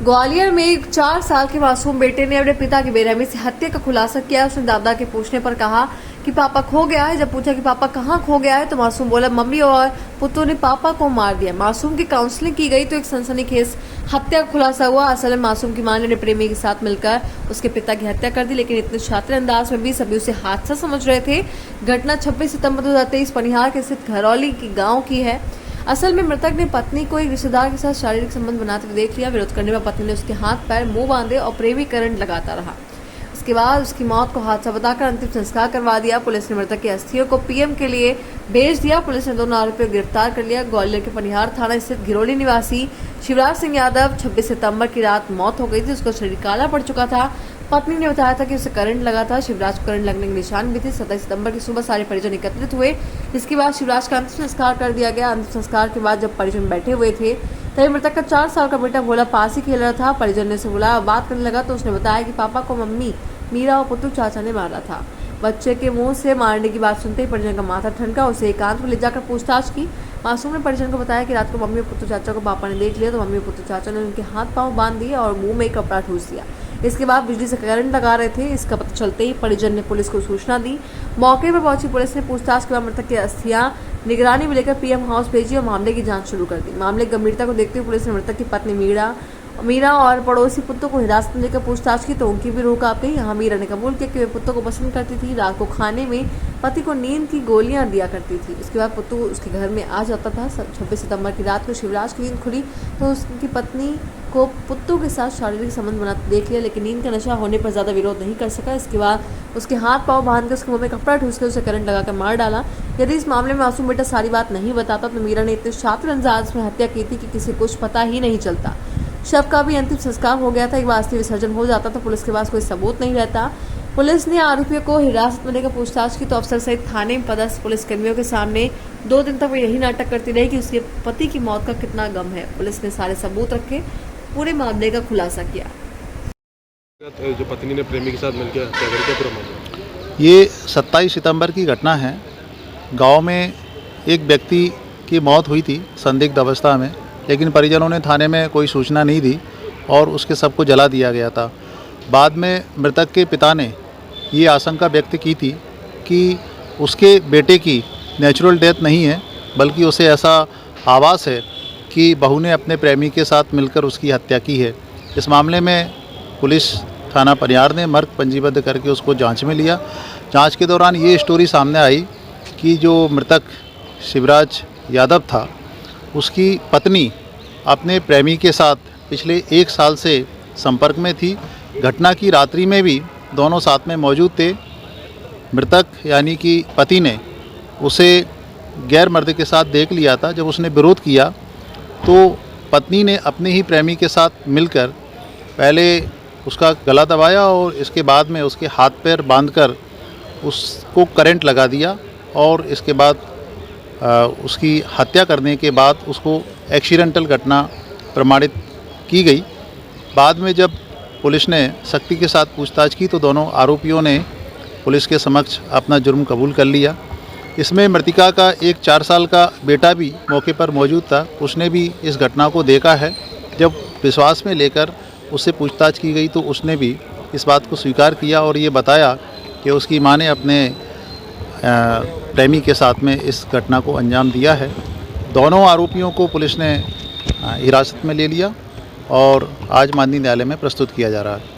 ग्वालियर में एक 4 साल के मासूम बेटे ने अपने पिता की बेरहमी से हत्या का खुलासा किया। उसने दादा के पूछने पर कहा कि पापा खो गया है। जब पूछा कि पापा कहाँ खो गया है तो मासूम बोला मम्मी और पुत्रों ने पापा को मार दिया। मासूम की काउंसलिंग की गई तो एक सनसनीखेज हत्या का खुलासा हुआ। असल में मासूम की मां ने प्रेमी के साथ मिलकर उसके पिता की हत्या कर दी, लेकिन इतने शातिर अंदाज में भी सभी उसे हादसा समझ रहे थे। घटना 26 सितंबर 2023 पनिहार के स्थित घरौली की गाँव की है। असल में मृतक ने पत्नी को एक रिश्तेदार के साथ शारीरिक संबंध बनाते हुए देख लिया। विरोध करने पर पत्नी ने उसके हाथ पैर मुंह बांधे और प्रेमी करंट लगाता रहा। इसके बाद उसकी मौत को हादसा बताकर अंतिम संस्कार करवा दिया। पुलिस ने मृतक की अस्थियों को पीएम के लिए भेज दिया। पुलिस ने दोनों आरोपियों को गिरफ्तार कर लिया। ग्वालियर के पनिहार थाना स्थित घिरोली निवासी शिवराज सिंह यादव 26 सितंबर की रात मौत हो गई थी। उसका शरीर काला पड़ चुका था। पत्नी ने बताया था कि उसे करंट लगा था। शिवराज को करंट लगने के निशान भी थे। 27 सितंबर की सुबह सारे परिजन एकत्रित हुए। इसके बाद शिवराज का अंतिम संस्कार कर दिया गया। अंतिम संस्कार के बाद जब परिजन बैठे हुए थे तभी मृतक का 4 साल का बेटा भोला पास ही खेल रहा था। परिजन ने उसे बुलाया, बात करने लगा तो उसने बताया कि पापा को मम्मी, मीरा और पुत्तू चाचा ने मारा था। बच्चे के मुंह से मारने की बात सुनते ही परिजन का माथा ठनका। उसे एकांत में ले जाकर पूछताछ की। मासूम ने परिजन को बताया कि रात को मम्मी और पुत्तू चाचा को पापा ने देख लिया तो मम्मी और पुत्तू चाचा ने उनके हाथ पांव बांध दिए और मुंह में कपड़ा ठूस दिया। इसके बाद बिजली से करंट लगा रहे थे। इसका पता चलते ही परिजन ने पुलिस को सूचना दी। मौके पर पहुंची पुलिस ने पूछताछ के बाद मृतक की अस्थियां निगरानी में लेकर पीएम हाउस भेजी और मामले की जांच शुरू कर दी। मामले की गंभीरता को देखते हुए पुलिस ने मृतक की पत्नी मीरा और पड़ोसी पुत्तों को हिरासत में लेकर पूछताछ की तो उनकी भी रूह कांप गई। यहाँ मीरा ने कबूल किया कि वे पुत्तों को पसंद करती थी। रात को खाने में पति को नींद की गोलियां दिया करती थी। उसके बाद पुत्तू उसके घर में आ जाता था। 26 सितंबर की रात को शिवराज की नींद खुली तो उसकी पत्नी को पुत्तू के साथ शारीरिक संबंध बनाते देख लिया, लेकिन नींद का नशा होने पर ज्यादा विरोध नहीं कर सका। इसके बाद उसके हाथ पांव बांध कर उसके मुंह में कपड़ा ठूस कर उसे करंट लगाकर मार डाला। यदि इस मामले में मासूम बेटा सारी बात नहीं बताता तो मीरा ने इतने शातिर अंदाज में हत्या की थी कि किसी को कुछ पता ही नहीं चलता। शव का भी अंतिम संस्कार हो गया था। एक बार अस्थि विसर्जन हो जाता तो पुलिस के पास कोई सबूत नहीं रहता। पुलिस ने आरोपियों को हिरासत में लेकर पूछताछ की तो अफसर सहित थाने में पदस्थ पुलिसकर्मियों के सामने 2 दिन तक वो यही नाटक करती रही कि उसके पति की मौत का कितना गम है। पुलिस ने सारे सबूत रखे, पूरे मामले का खुलासा किया। जो पत्नी ने प्रेमी के साथ मिलकर हत्या करी, क्या पूरा मामला? ये 27 सितंबर की घटना है। गांव में एक व्यक्ति की मौत हुई थी संदिग्ध अवस्था में, लेकिन परिजनों ने थाने में कोई सूचना नहीं दी और उसके सबको जला दिया गया था। बाद में मृतक के पिता ने ये आशंका व्यक्त की थी कि उसके बेटे की नेचुरल डेथ नहीं है, बल्कि उसे ऐसा आभास है कि बहू ने अपने प्रेमी के साथ मिलकर उसकी हत्या की है। इस मामले में पुलिस थाना पनिहार ने मर्ग पंजीबद्ध करके उसको जांच में लिया। जांच के दौरान ये स्टोरी सामने आई कि जो मृतक शिवराज यादव था, उसकी पत्नी अपने प्रेमी के साथ पिछले 1 साल से संपर्क में थी। घटना की रात्रि में भी दोनों साथ में मौजूद थे। मृतक यानी कि पति ने उसे गैर मर्द के साथ देख लिया था। जब उसने विरोध किया तो पत्नी ने अपने ही प्रेमी के साथ मिलकर पहले उसका गला दबाया और इसके बाद में उसके हाथ पैर बांधकर उसको करंट लगा दिया और इसके बाद उसकी हत्या करने के बाद उसको एक्सीडेंटल घटना प्रमाणित की गई। बाद में जब पुलिस ने सख्ती के साथ पूछताछ की तो दोनों आरोपियों ने पुलिस के समक्ष अपना जुर्म कबूल कर लिया। इसमें मृतिका का एक 4 साल का बेटा भी मौके पर मौजूद था। उसने भी इस घटना को देखा है। जब विश्वास में लेकर उससे पूछताछ की गई तो उसने भी इस बात को स्वीकार किया और ये बताया कि उसकी मां ने अपने प्रेमी के साथ में इस घटना को अंजाम दिया है। दोनों आरोपियों को पुलिस ने हिरासत में ले लिया और आज माननीय न्यायालय में प्रस्तुत किया जा रहा है।